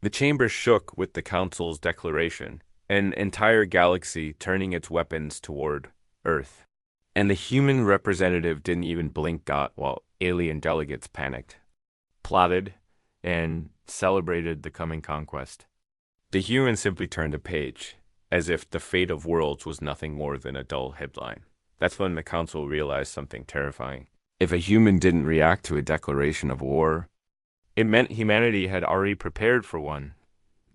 The chamber shook with the Council's declaration, an entire galaxy turning its weapons toward Earth. And the human representative didn't even blink got while alien delegates panicked, plotted, and celebrated the coming conquest. The human simply turned a page, as if the fate of worlds was nothing more than a dull headline. That's when the Council realized something terrifying. If a human didn't react to a declaration of war, it meant humanity had already prepared for one.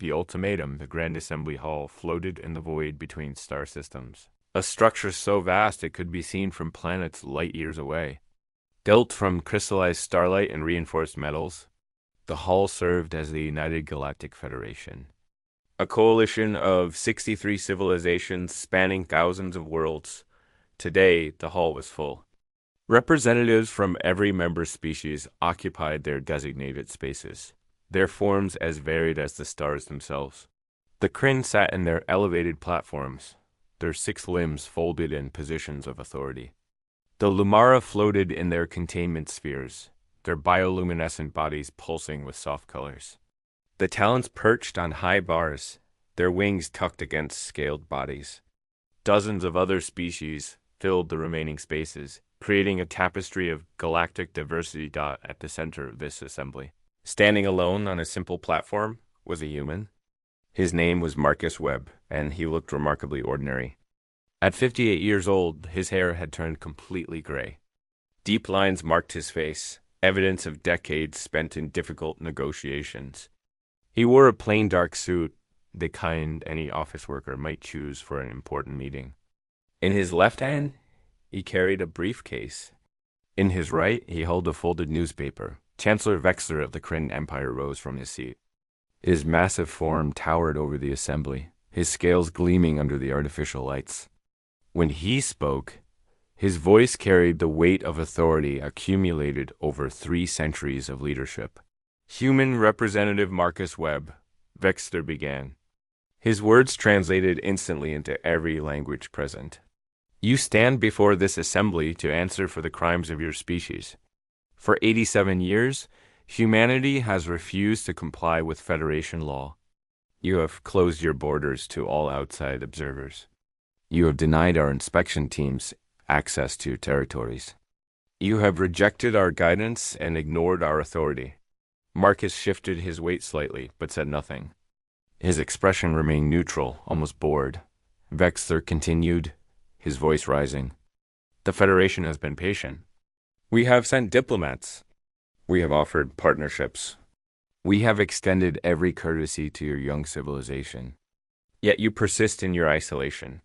The ultimatum, the Grand Assembly Hall, floated in the void between star systems. A structure so vast it could be seen from planets light years away. Built from crystallized starlight and reinforced metals, the hall served as the United Galactic Federation, a coalition of 63 civilizations spanning thousands of worlds. Today, the hall was full. Representatives from every member species occupied their designated spaces, their forms as varied as the stars themselves. The Kryn sat in their elevated platforms, their 6 limbs folded in positions of authority. The Lumara floated in their containment spheres, their bioluminescent bodies pulsing with soft colors. The Talons perched on high bars, their wings tucked against scaled bodies. Dozens of other species filled the remaining spaces, creating a tapestry of galactic diversity at the center of this assembly. Standing alone on a simple platform was a human. His name was Marcus Webb, and he looked remarkably ordinary. At 58 years old, his hair had turned completely gray. Deep lines marked his face, evidence of decades spent in difficult negotiations. He wore a plain dark suit, the kind any office worker might choose for an important meeting. In his left hand, he carried a briefcase. In his right, he held a folded newspaper. Chancellor Vexler of the Kryn Empire rose from his seat. His massive form towered over the assembly, his scales gleaming under the artificial lights. When he spoke, his voice carried the weight of authority accumulated over 3 centuries of leadership. Human Representative Marcus Webb, Vexler began. His words translated instantly into every language present. You stand before this assembly to answer for the crimes of your species. For 87 years, humanity has refused to comply with Federation law. You have closed your borders to all outside observers. You have denied our inspection teams access to your territories. You have rejected our guidance and ignored our authority. Marcus shifted his weight slightly, but said nothing. His expression remained neutral, almost bored. Vexler continued, his voice rising. The Federation has been patient. We have sent diplomats. We have offered partnerships. We have extended every courtesy to your young civilization. Yet you persist in your isolation.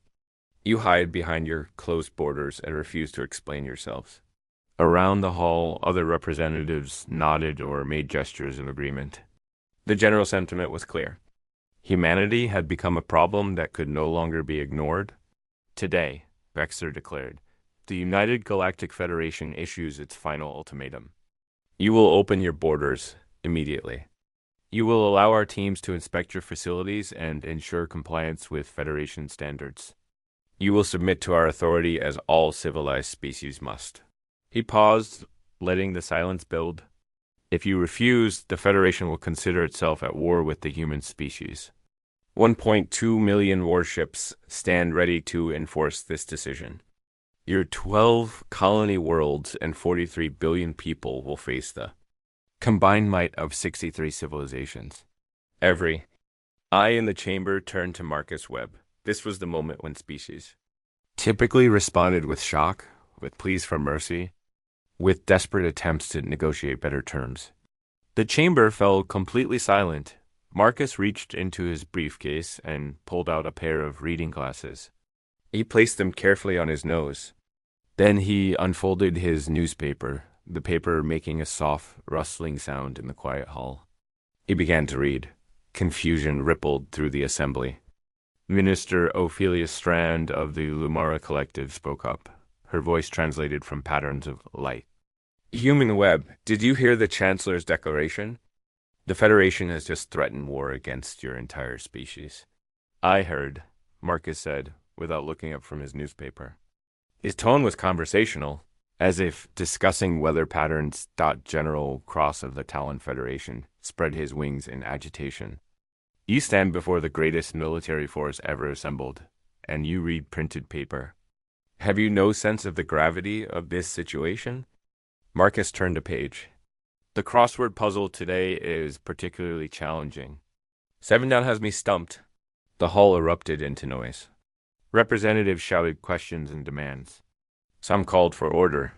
You hide behind your closed borders and refuse to explain yourselves. Around the hall, other representatives nodded or made gestures of agreement. The general sentiment was clear. Humanity had become a problem that could no longer be ignored. Today, Vexler declared, the United Galactic Federation issues its final ultimatum. You will open your borders immediately. You will allow our teams to inspect your facilities and ensure compliance with Federation standards. You will submit to our authority as all civilized species must. He paused, letting the silence build. If you refuse, the Federation will consider itself at war with the human species. 1.2 million warships stand ready to enforce this decision. Your 12 colony worlds and 43 billion people will face the combined might of 63 civilizations. Every eye in the chamber turned to Marcus Webb. This was the moment when species typically responded with shock, with pleas for mercy, with desperate attempts to negotiate better terms. The chamber fell completely silent. Marcus reached into his briefcase and pulled out a pair of reading glasses. He placed them carefully on his nose. Then he unfolded his newspaper, the paper making a soft, rustling sound in the quiet hall. He began to read. Confusion rippled through the assembly. Minister Ophelia Strand of the Lumara Collective spoke up, her voice translated from patterns of light. Human Webb, did you hear the Chancellor's declaration? The Federation has just threatened war against your entire species. I heard, Marcus said, without looking up from his newspaper. His tone was conversational, as if discussing weather patterns. General Cross of the Talon Federation spread his wings in agitation. You stand before the greatest military force ever assembled, and you read printed paper. Have you no sense of the gravity of this situation? Marcus turned a page. The crossword puzzle today is particularly challenging. Seven Down has me stumped. The hall erupted into noise. Representatives shouted questions and demands. Some called for order.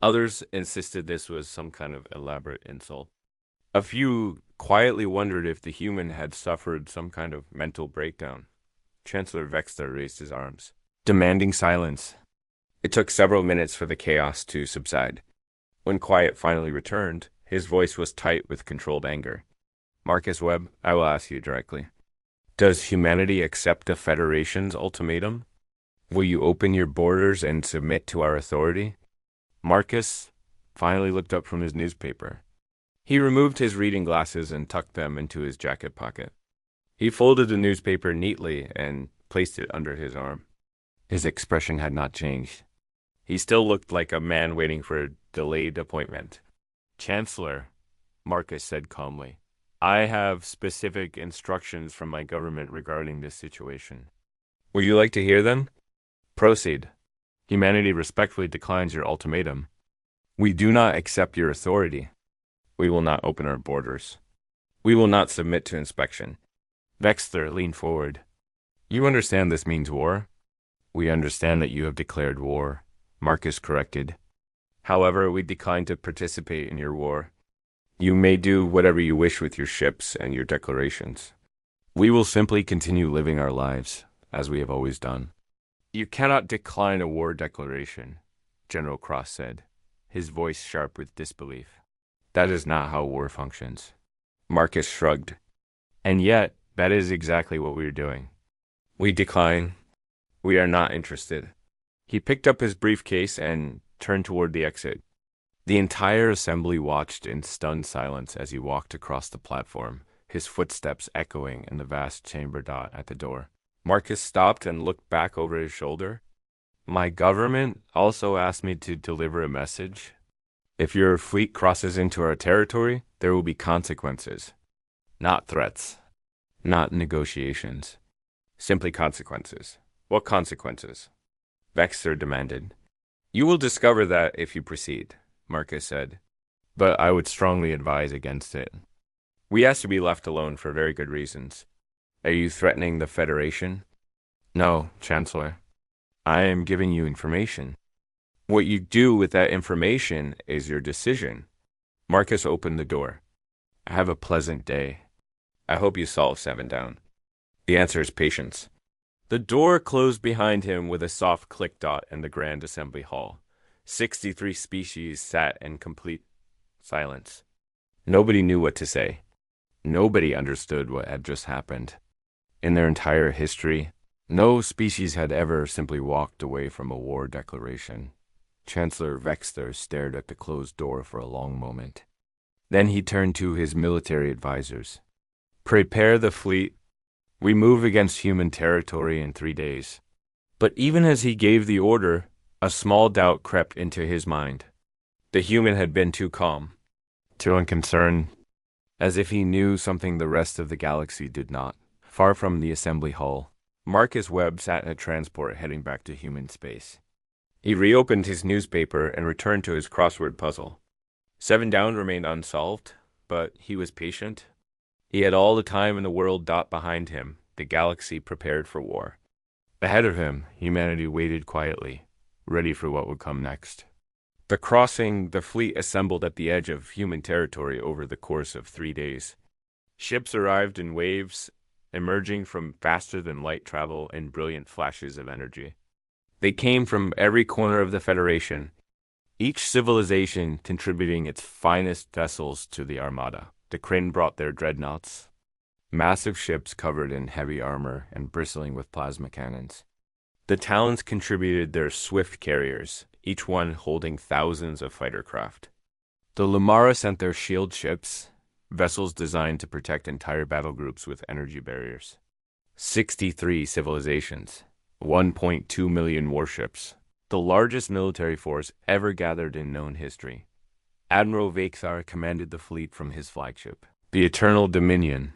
Others insisted this was some kind of elaborate insult. A few quietly wondered if the human had suffered some kind of mental breakdown. Chancellor Vexter raised his arms, demanding silence. It took several minutes for the chaos to subside. When quiet finally returned, his voice was tight with controlled anger. Marcus Webb, I will ask you directly. Does humanity accept the Federation's ultimatum? Will you open your borders and submit to our authority? Marcus finally looked up from his newspaper. He removed his reading glasses and tucked them into his jacket pocket. He folded the newspaper neatly and placed it under his arm. His expression had not changed. He still looked like a man waiting for a delayed appointment. Chancellor, Marcus said calmly, I have specific instructions from my government regarding this situation. Would you like to hear them? Proceed. Humanity respectfully declines your ultimatum. We do not accept your authority. We will not open our borders. We will not submit to inspection. Vexter leaned forward. You understand this means war? We understand that you have declared war, Marcus corrected. However, we decline to participate in your war. You may do whatever you wish with your ships and your declarations. We will simply continue living our lives, as we have always done. You cannot decline a war declaration, General Cross said, his voice sharp with disbelief. That is not how war functions. Marcus shrugged. And yet, that is exactly what we are doing. We decline. We are not interested. He picked up his briefcase and turned toward the exit. The entire assembly watched in stunned silence as he walked across the platform, his footsteps echoing in the vast chamber dot at the door. Marcus stopped and looked back over his shoulder. My government also asked me to deliver a message. If your fleet crosses into our territory, there will be consequences. Not threats. Not negotiations. Simply consequences. What consequences? Vexter demanded. You will discover that if you proceed, Marcus said. But I would strongly advise against it. We asked to be left alone for very good reasons. Are you threatening the Federation? No, Chancellor. I am giving you information. What you do with that information is your decision. Marcus opened the door. Have a pleasant day. I hope you solve Seven Down. The answer is patience. The door closed behind him with a soft click dot in the Grand Assembly Hall. 63 species sat in complete silence. Nobody knew what to say. Nobody understood what had just happened. In their entire history, no species had ever simply walked away from a war declaration. Chancellor Vexter stared at the closed door for a long moment. Then he turned to his military advisors. Prepare the fleet. We move against human territory in 3 days. But even as he gave the order, a small doubt crept into his mind. The human had been too calm, too unconcerned, as if he knew something the rest of the galaxy did not. Far from the assembly hall, Marcus Webb sat in a transport heading back to human space. He reopened his newspaper and returned to his crossword puzzle. Seven Down remained unsolved, but he was patient. He had all the time in the world dot behind him, the galaxy prepared for war. Ahead of him, humanity waited quietly, ready for what would come next. The fleet assembled at the edge of human territory over the course of 3 days. Ships arrived in waves, emerging from faster-than-light travel in brilliant flashes of energy. They came from every corner of the Federation, each civilization contributing its finest vessels to the armada. The Kryn brought their dreadnoughts, massive ships covered in heavy armor and bristling with plasma cannons. The Talons contributed their swift carriers, each one holding thousands of fighter craft. The Lumara sent their shield ships, vessels designed to protect entire battle groups with energy barriers. 63 civilizations, 1.2 million warships, the largest military force ever gathered in known history. Admiral Vexter commanded the fleet from his flagship, the Eternal Dominion.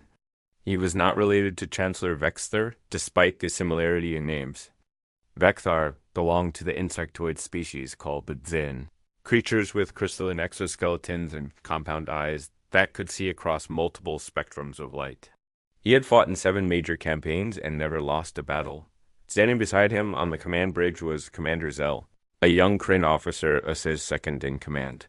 He was not related to Chancellor Vexthar, despite the similarity in names. Vexthar belonged to the insectoid species called the Dzin, creatures with crystalline exoskeletons and compound eyes that could see across multiple spectrums of light. He had fought in 7 major campaigns and never lost a battle. Standing beside him on the command bridge was Commander Zell, a young Kryn officer as his second in command.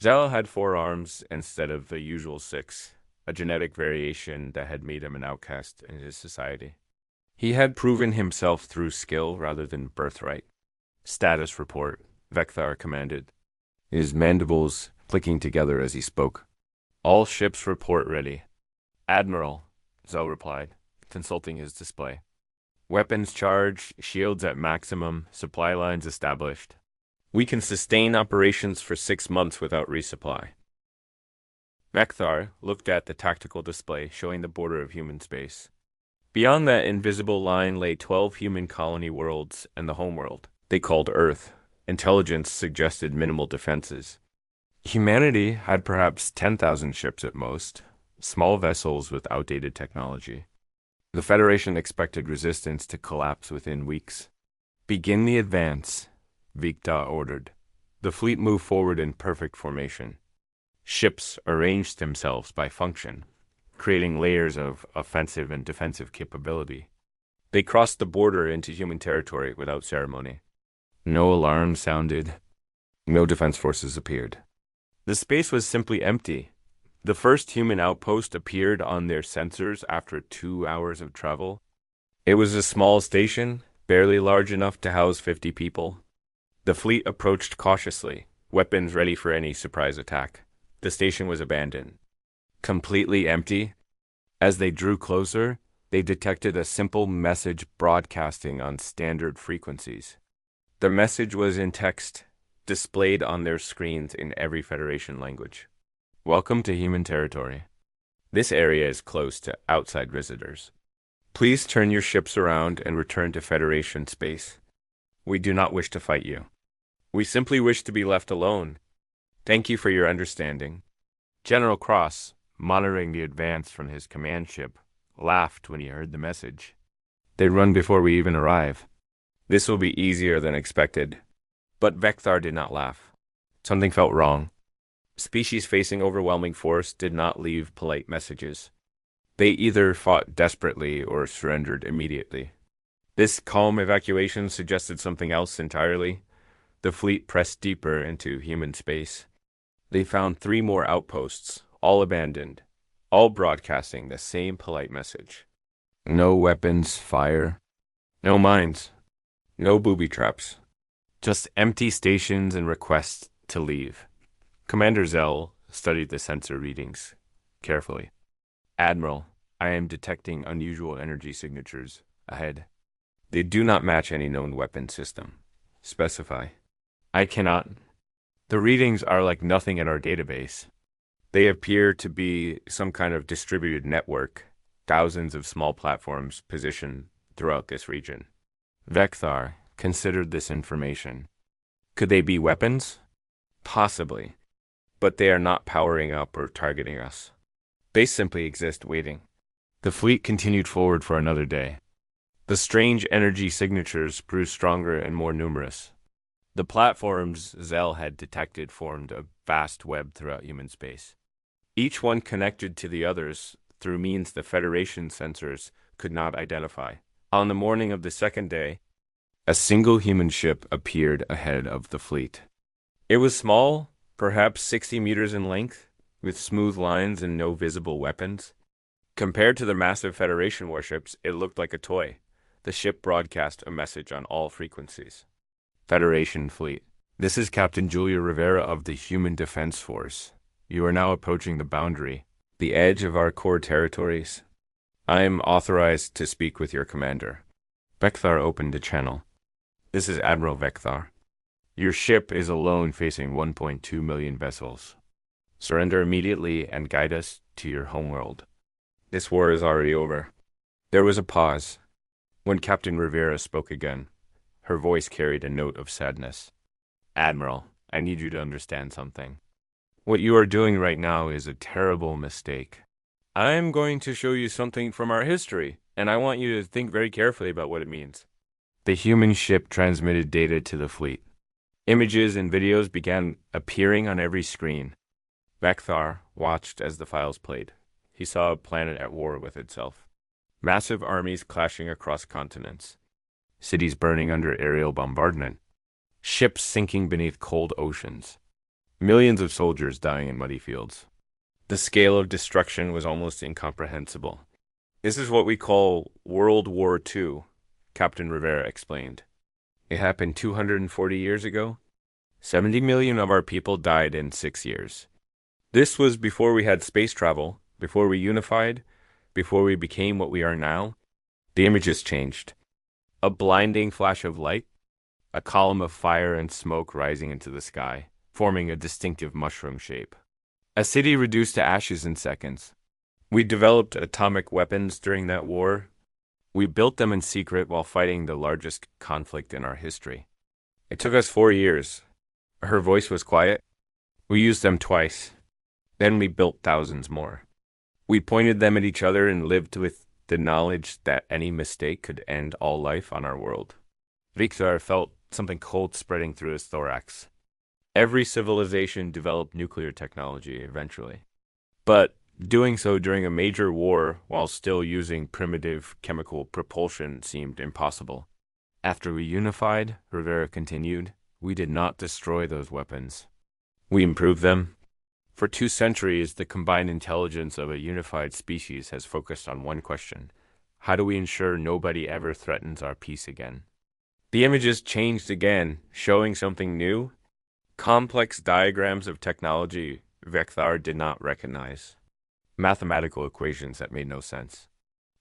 Zell had 4 arms instead of the usual 6, a genetic variation that had made him an outcast in his society. He had proven himself through skill rather than birthright. Status report, Vexthar commanded, his mandibles clicking together as he spoke. All ships report ready. Admiral, Zell replied, consulting his display. Weapons charged, shields at maximum, supply lines established. We can sustain operations for 6 months without resupply. Vexthar looked at the tactical display showing the border of human space. Beyond that invisible line lay 12 human colony worlds and the homeworld, they called Earth. Intelligence suggested minimal defenses. Humanity had perhaps 10,000 ships at most, small vessels with outdated technology. The Federation expected resistance to collapse within weeks. Begin the advance, Vikta ordered. The fleet moved forward in perfect formation. Ships arranged themselves by function, creating layers of offensive and defensive capability. They crossed the border into human territory without ceremony. No alarm sounded. No defense forces appeared. The space was simply empty. The first human outpost appeared on their sensors after 2 hours of travel. It was a small station, barely large enough to house 50 people. The fleet approached cautiously, weapons ready for any surprise attack. The station was abandoned. Completely empty. As they drew closer, they detected a simple message broadcasting on standard frequencies. The message was in text, displayed on their screens in every Federation language. Welcome to human territory. This area is closed to outside visitors. Please turn your ships around and return to Federation space. We do not wish to fight you. We simply wish to be left alone. Thank you for your understanding. General Cross, monitoring the advance from his command ship, laughed when he heard the message. They run before we even arrive. This will be easier than expected. But Vexthar did not laugh. Something felt wrong. Species facing overwhelming force did not leave polite messages. They either fought desperately or surrendered immediately. This calm evacuation suggested something else entirely. The fleet pressed deeper into human space. They found 3 more outposts, all abandoned, all broadcasting the same polite message. No weapons, fire. No mines. No booby traps. Just empty stations and requests to leave. Commander Zell studied the sensor readings carefully. Admiral, I am detecting unusual energy signatures ahead. They do not match any known weapon system. Specify. I cannot. The readings are like nothing in our database. They appear to be some kind of distributed network, thousands of small platforms positioned throughout this region. Vexthar considered this information. Could they be weapons? Possibly. But they are not powering up or targeting us. They simply exist waiting. The fleet continued forward for another day. The strange energy signatures grew stronger and more numerous. The platforms Zell had detected formed a vast web throughout human space. Each one connected to the others through means the Federation sensors could not identify. On the morning of the second day, a single human ship appeared ahead of the fleet. It was small, perhaps 60 meters in length, with smooth lines and no visible weapons. Compared to the massive Federation warships, it looked like a toy. The ship broadcast a message on all frequencies. Federation Fleet. This is Captain Julia Rivera of the Human Defense Force. You are now approaching the boundary, the edge of our core territories. I am authorized to speak with your commander. Vexthar opened a channel. This is Admiral Vexthar. Your ship is alone facing 1.2 million vessels. Surrender immediately and guide us to your homeworld. This war is already over. There was a pause. When Captain Rivera spoke again, her voice carried a note of sadness. Admiral, I need you to understand something. What you are doing right now is a terrible mistake. I'm going to show you something from our history, and I want you to think very carefully about what it means. The human ship transmitted data to the fleet. Images and videos began appearing on every screen. Vekthar watched as the files played. He saw a planet at war with itself. Massive armies clashing across continents. Cities burning under aerial bombardment. Ships sinking beneath cold oceans. Millions of soldiers dying in muddy fields. The scale of destruction was almost incomprehensible. This is what we call World War II, Captain Rivera explained. It happened 240 years ago. 70 million of our people died in 6 years. This was before we had space travel, before we unified, before we became what we are now. The images changed. A blinding flash of light, a column of fire and smoke rising into the sky, forming a distinctive mushroom shape. A city reduced to ashes in seconds. We developed atomic weapons during that war. We built them in secret while fighting the largest conflict in our history. It took us 4 years. Her voice was quiet. We used them twice. Then we built thousands more. We pointed them at each other and lived with the knowledge that any mistake could end all life on our world. Vekthar felt something cold spreading through his thorax. Every civilization developed nuclear technology eventually, but doing so during a major war while still using primitive chemical propulsion seemed impossible. After we unified, Rivera continued, we did not destroy those weapons. We improved them. For 2 centuries, the combined intelligence of a unified species has focused on one question. How do we ensure nobody ever threatens our peace again? The images changed again, showing something new. Complex diagrams of technology Vekthar did not recognize. Mathematical equations that made no sense.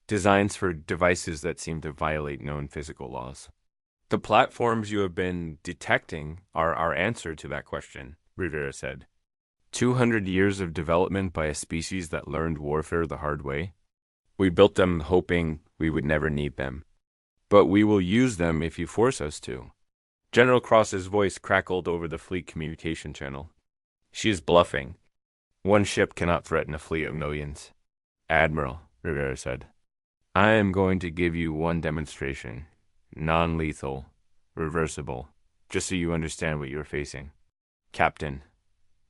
Designs for devices that seemed to violate known physical laws. The platforms you have been detecting are our answer to that question, Rivera said. 200 years of development by a species that learned warfare the hard way. We built them hoping we would never need them. But we will use them if you force us to. General Cross's voice crackled over the fleet communication channel. She is bluffing. One ship cannot threaten a fleet of millions. Admiral, Rivera said, I am going to give you one demonstration. Non-lethal, reversible, just so you understand what you are facing. Captain,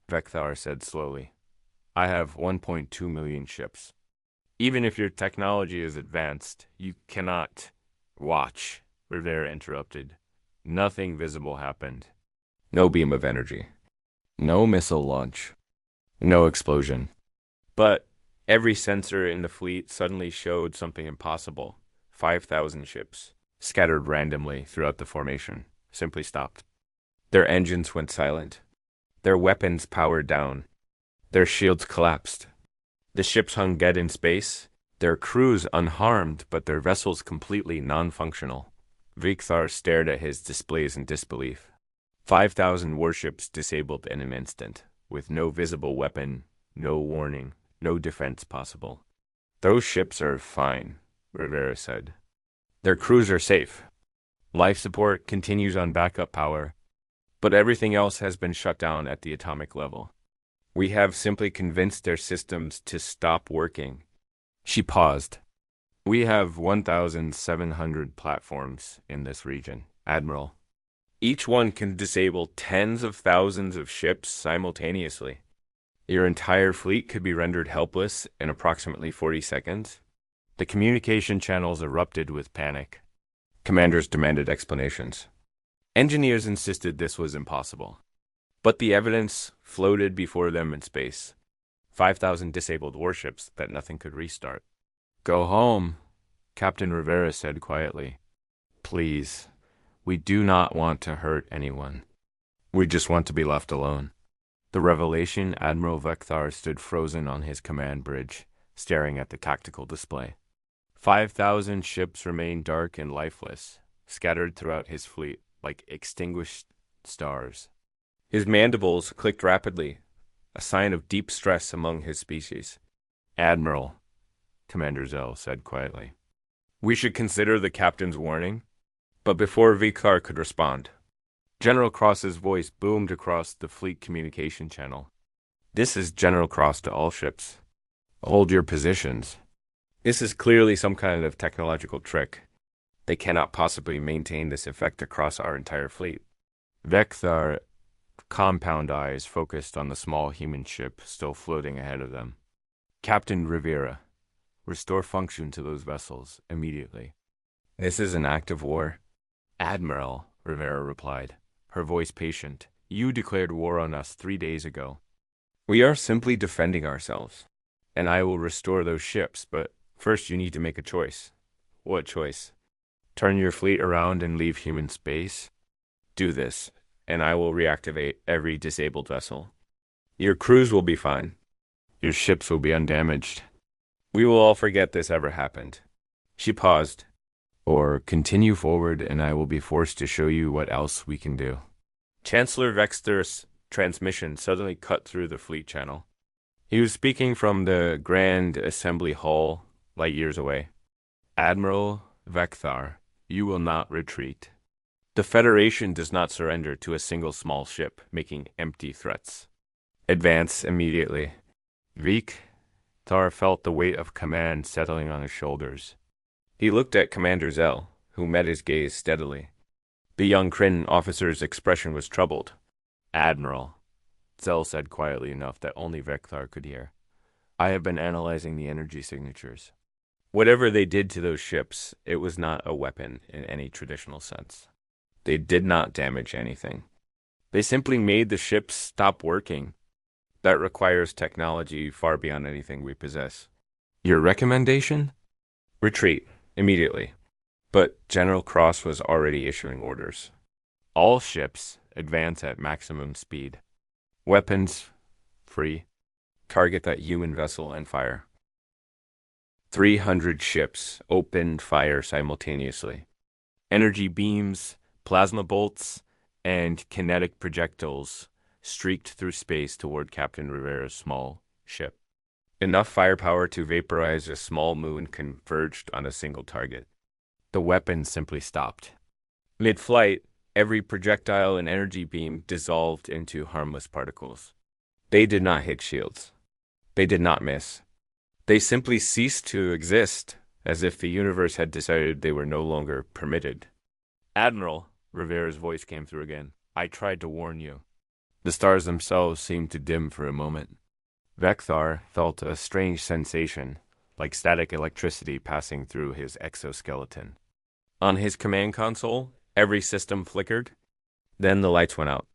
Vekthar said slowly, I have 1.2 million ships. Even if your technology is advanced, you cannot watch, Rivera interrupted. Nothing visible happened. No beam of energy. No missile launch. No explosion. But every sensor in the fleet suddenly showed something impossible. 5,000 ships, scattered randomly throughout the formation, simply stopped. Their engines went silent. Their weapons powered down. Their shields collapsed. The ships hung dead in space, their crews unharmed, but their vessels completely non-functional. Vekthar stared at his displays in disbelief. 5,000 warships disabled in an instant, with no visible weapon, no warning, no defense possible. Those ships are fine, Rivera said. Their crews are safe. Life support continues on backup power, but everything else has been shut down at the atomic level. We have simply convinced their systems to stop working. She paused. We have 1,700 platforms in this region, Admiral. Each one can disable tens of thousands of ships simultaneously. Your entire fleet could be rendered helpless in approximately 40 seconds. The communication channels erupted with panic. Commanders demanded explanations. Engineers insisted this was impossible. But the evidence floated before them in space. 5,000 disabled warships that nothing could restart. Go home, Captain Rivera said quietly. Please, we do not want to hurt anyone. We just want to be left alone. The revelation, Admiral Vekthar stood frozen on his command bridge, staring at the tactical display. 5,000 ships remained dark and lifeless, scattered throughout his fleet like extinguished stars. His mandibles clicked rapidly, a sign of deep stress among his species. Admiral, Commander Zell said quietly, we should consider the captain's warning. But before Vekthar could respond, General Cross's voice boomed across the fleet communication channel. This is General Cross to all ships. Hold your positions. This is clearly some kind of technological trick. They cannot possibly maintain this effect across our entire fleet. Vecthar compound eyes focused on the small human ship still floating ahead of them. Captain Rivera, restore function to those vessels immediately. This is an act of war. Admiral, Rivera replied, her voice patient. You declared war on us 3 days ago. We are simply defending ourselves, and I will restore those ships, but first you need to make a choice. What choice? Turn your fleet around and leave human space? Do this, and I will reactivate every disabled vessel. Your crews will be fine. Your ships will be undamaged. We will all forget this ever happened. She paused. Or continue forward and I will be forced to show you what else we can do. Chancellor Vexter's transmission suddenly cut through the fleet channel. He was speaking from the Grand Assembly Hall, light years away. Admiral Vecthar, you will not retreat. The Federation does not surrender to a single small ship making empty threats. Advance immediately. Vecthar felt the weight of command settling on his shoulders. He looked at Commander Zell, who met his gaze steadily. The young Kryn officer's expression was troubled. Admiral, Zell said quietly enough that only Vecthar could hear. I have been analyzing the energy signatures. Whatever they did to those ships, it was not a weapon in any traditional sense. They did not damage anything. They simply made the ships stop working. That requires technology far beyond anything we possess. Your recommendation? Retreat. Immediately. But General Cross was already issuing orders. All ships advance at maximum speed. Weapons free. Target that human vessel and fire. 300 ships opened fire simultaneously. Energy beams, plasma bolts, and kinetic projectiles streaked through space toward Captain Rivera's small ship. Enough firepower to vaporize a small moon converged on a single target. The weapon simply stopped. Mid-flight, every projectile and energy beam dissolved into harmless particles. They did not hit shields. They did not miss. They simply ceased to exist, as if the universe had decided they were no longer permitted. Admiral, Rivera's voice came through again. I tried to warn you. The stars themselves seemed to dim for a moment. Vecthar felt a strange sensation, like static electricity passing through his exoskeleton. On his command console, every system flickered. Then the lights went out.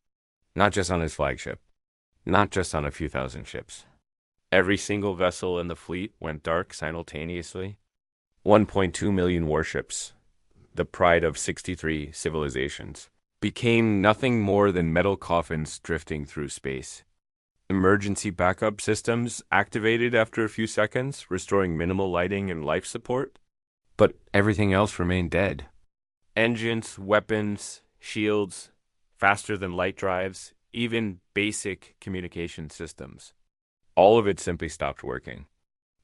Not just on his flagship. Not just on a few thousand ships. Every single vessel in the fleet went dark simultaneously. 1.2 million warships, the pride of 63 civilizations, became nothing more than metal coffins drifting through space. Emergency backup systems activated after a few seconds, restoring minimal lighting and life support. But everything else remained dead. Engines, weapons, shields, faster than light drives, even basic communication systems. All of it simply stopped working.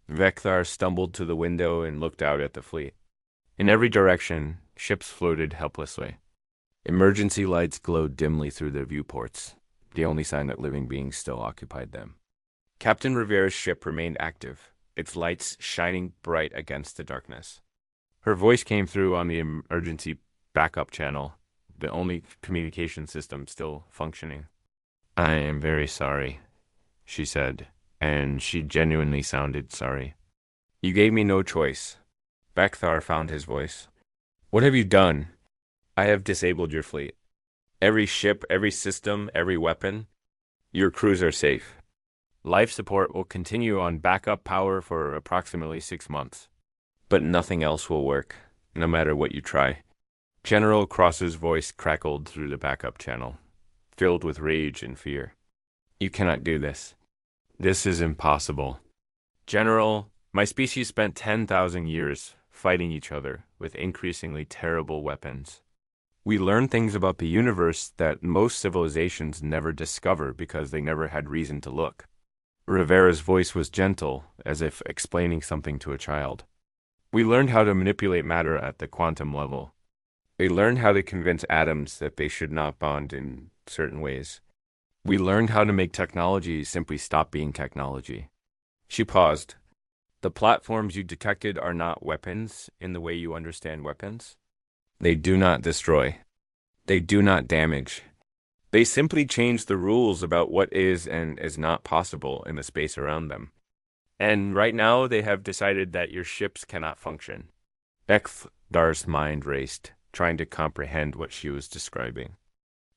Vecthar stumbled to the window and looked out at the fleet. In every direction, ships floated helplessly. Emergency lights glowed dimly through their viewports, the only sign that living beings still occupied them. Captain Rivera's ship remained active, its lights shining bright against the darkness. Her voice came through on the emergency backup channel, the only communication system still functioning. I am very sorry, she said, and she genuinely sounded sorry. You gave me no choice. Vecthar found his voice. What have you done? I have disabled your fleet. Every ship, every system, every weapon. Your crews are safe. Life support will continue on backup power for approximately 6 months. But nothing else will work, no matter what you try. General Cross's voice crackled through the backup channel, filled with rage and fear. You cannot do this. This is impossible. General, my species spent 10,000 years fighting each other with increasingly terrible weapons. We learn things about the universe that most civilizations never discover because they never had reason to look. Rivera's voice was gentle, as if explaining something to a child. We learned how to manipulate matter at the quantum level. We learned how to convince atoms that they should not bond in certain ways. We learned how to make technology simply stop being technology. She paused. The platforms you detected are not weapons in the way you understand weapons. They do not destroy. They do not damage. They simply change the rules about what is and is not possible in the space around them. And right now, they have decided that your ships cannot function. Ekdar's mind raced, trying to comprehend what she was describing.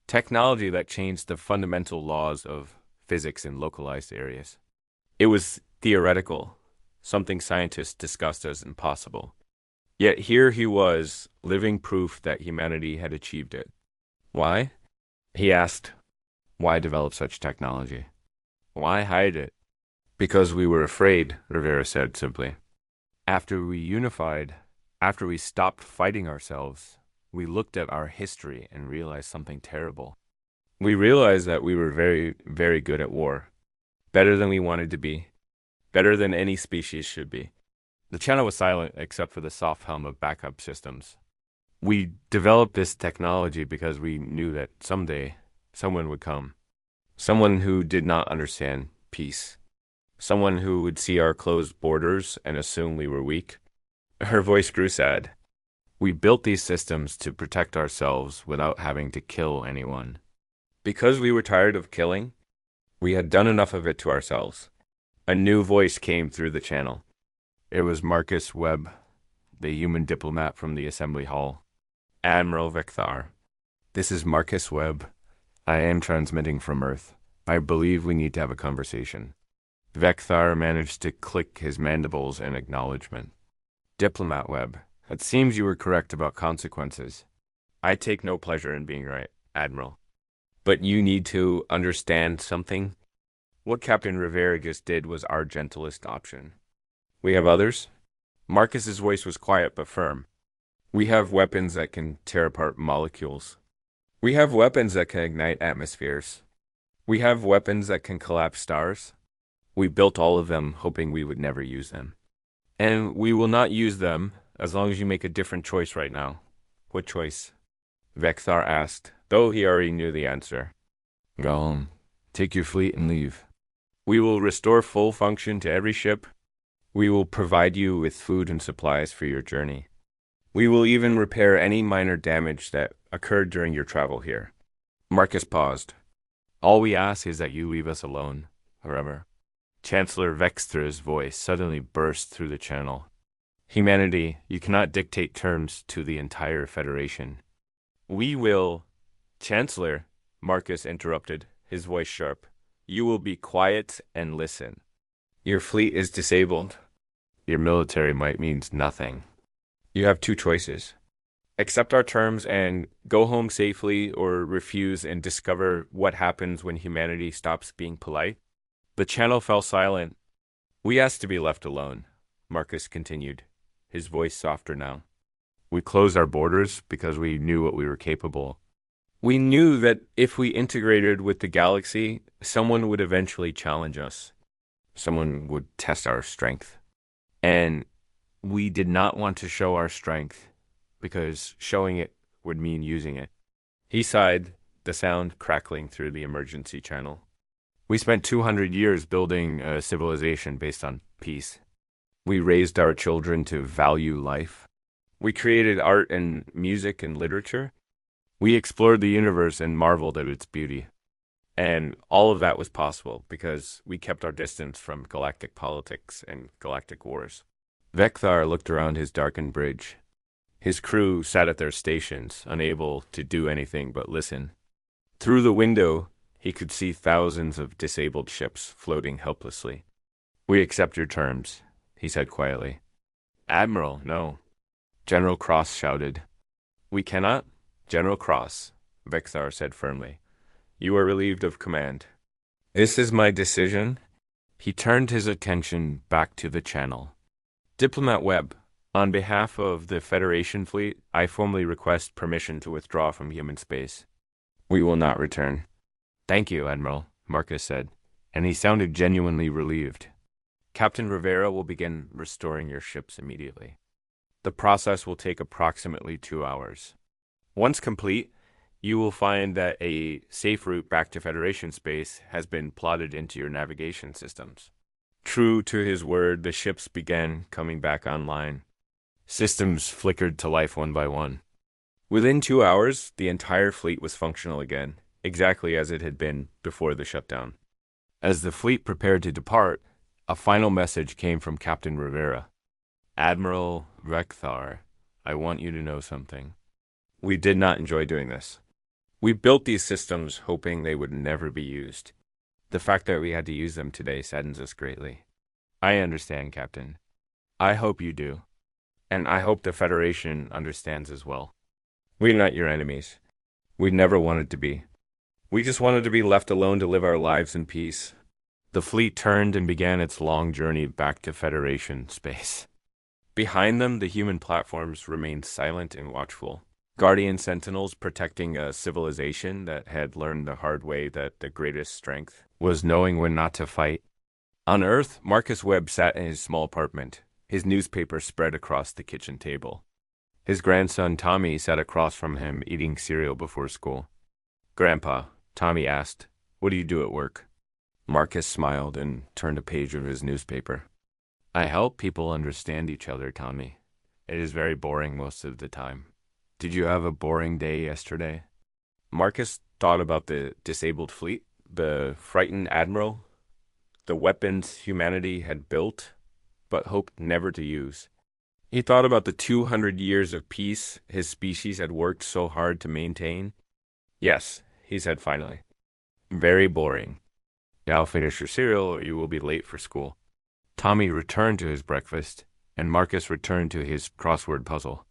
Technology that changed the fundamental laws of physics in localized areas. It was theoretical, something scientists discussed as impossible. Yet here he was, living proof that humanity had achieved it. Why? He asked, why develop such technology? Why hide it? Because we were afraid, Rivera said simply. After we unified, after we stopped fighting ourselves, we looked at our history and realized something terrible. We realized that we were very, very good at war. Better than we wanted to be. Better than any species should be. The channel was silent except for the soft hum of backup systems. We developed this technology because we knew that someday someone would come. Someone who did not understand peace. Someone who would see our closed borders and assume we were weak. Her voice grew sad. We built these systems to protect ourselves without having to kill anyone. Because we were tired of killing, we had done enough of it to ourselves. A new voice came through the channel. It was Marcus Webb, the human diplomat from the assembly hall. Admiral Vecthar. This is Marcus Webb. I am transmitting from Earth. I believe we need to have a conversation. Vecthar managed to click his mandibles in acknowledgement. Diplomat Webb, it seems you were correct about consequences. I take no pleasure in being right, Admiral. But you need to understand something. What Captain Rivera just did was our gentlest option. We have others? Marcus's voice was quiet but firm. We have weapons that can tear apart molecules. We have weapons that can ignite atmospheres. We have weapons that can collapse stars. We built all of them hoping we would never use them. And we will not use them as long as you make a different choice right now. What choice? Vecthar asked, though he already knew the answer. Go home. Take your fleet and leave. We will restore full function to every ship. We will provide you with food and supplies for your journey. We will even repair any minor damage that occurred during your travel here. Marcus paused. All we ask is that you leave us alone, forever. Chancellor Vextra's voice suddenly burst through the channel. Humanity, you cannot dictate terms to the entire Federation. We will... Chancellor, Marcus interrupted, his voice sharp. You will be quiet and listen. Your fleet is disabled. Your military might means nothing. You have two choices. Accept our terms and go home safely, or refuse and discover what happens when humanity stops being polite. The channel fell silent. We asked to be left alone, Marcus continued, his voice softer now. We closed our borders because we knew what we were capable. We knew that if we integrated with the galaxy, someone would eventually challenge us. Someone would test our strength. And we did not want to show our strength, because showing it would mean using it. He sighed, the sound crackling through the emergency channel. We spent 200 years building a civilization based on peace. We raised our children to value life. We created art and music and literature. We explored the universe and marveled at its beauty. And all of that was possible because we kept our distance from galactic politics and galactic wars. Vecthar looked around his darkened bridge. His crew sat at their stations, unable to do anything but listen. Through the window, he could see thousands of disabled ships floating helplessly. We accept your terms, he said quietly. Admiral, no. General Cross shouted. We cannot? General Cross, Vecthar said firmly. You are relieved of command. This is my decision. He turned his attention back to the channel. Diplomat Webb, on behalf of the Federation fleet, I formally request permission to withdraw from human space. We will not return. Thank you, Admiral, Marcus said, and he sounded genuinely relieved. Captain Rivera will begin restoring your ships immediately. The process will take approximately 2 hours. Once complete, you will find that a safe route back to Federation space has been plotted into your navigation systems. True to his word, the ships began coming back online. Systems flickered to life one by one. Within 2 hours, the entire fleet was functional again, exactly as it had been before the shutdown. As the fleet prepared to depart, a final message came from Captain Rivera. Admiral Rekthar, I want you to know something. We did not enjoy doing this. We built these systems hoping they would never be used. The fact that we had to use them today saddens us greatly. I understand, Captain. I hope you do. And I hope the Federation understands as well. We're not your enemies. We never wanted to be. We just wanted to be left alone to live our lives in peace. The fleet turned and began its long journey back to Federation space. Behind them, the human platforms remained silent and watchful. Guardian sentinels protecting a civilization that had learned the hard way that the greatest strength was knowing when not to fight. On Earth, Marcus Webb sat in his small apartment, his newspaper spread across the kitchen table. His grandson Tommy sat across from him eating cereal before school. Grandpa, Tommy asked, what do you do at work? Marcus smiled and turned a page of his newspaper. I help people understand each other, Tommy. It is very boring most of the time. Did you have a boring day yesterday? Marcus thought about the disabled fleet, the frightened admiral, the weapons humanity had built, but hoped never to use. He thought about the 200 years of peace his species had worked so hard to maintain. Yes, he said finally. Very boring. Now finish your cereal or you will be late for school. Tommy returned to his breakfast, and Marcus returned to his crossword puzzle.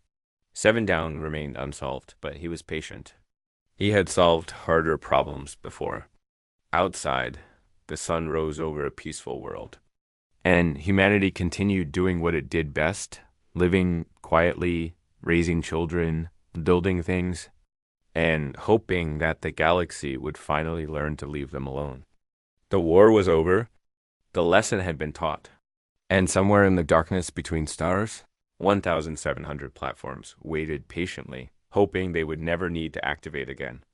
7 down remained unsolved, but he was patient. He had solved harder problems before. Outside, the sun rose over a peaceful world. And humanity continued doing what it did best, living quietly, raising children, building things, and hoping that the galaxy would finally learn to leave them alone. The war was over. The lesson had been taught. And somewhere in the darkness between stars, 1,700 platforms waited patiently, hoping they would never need to activate again.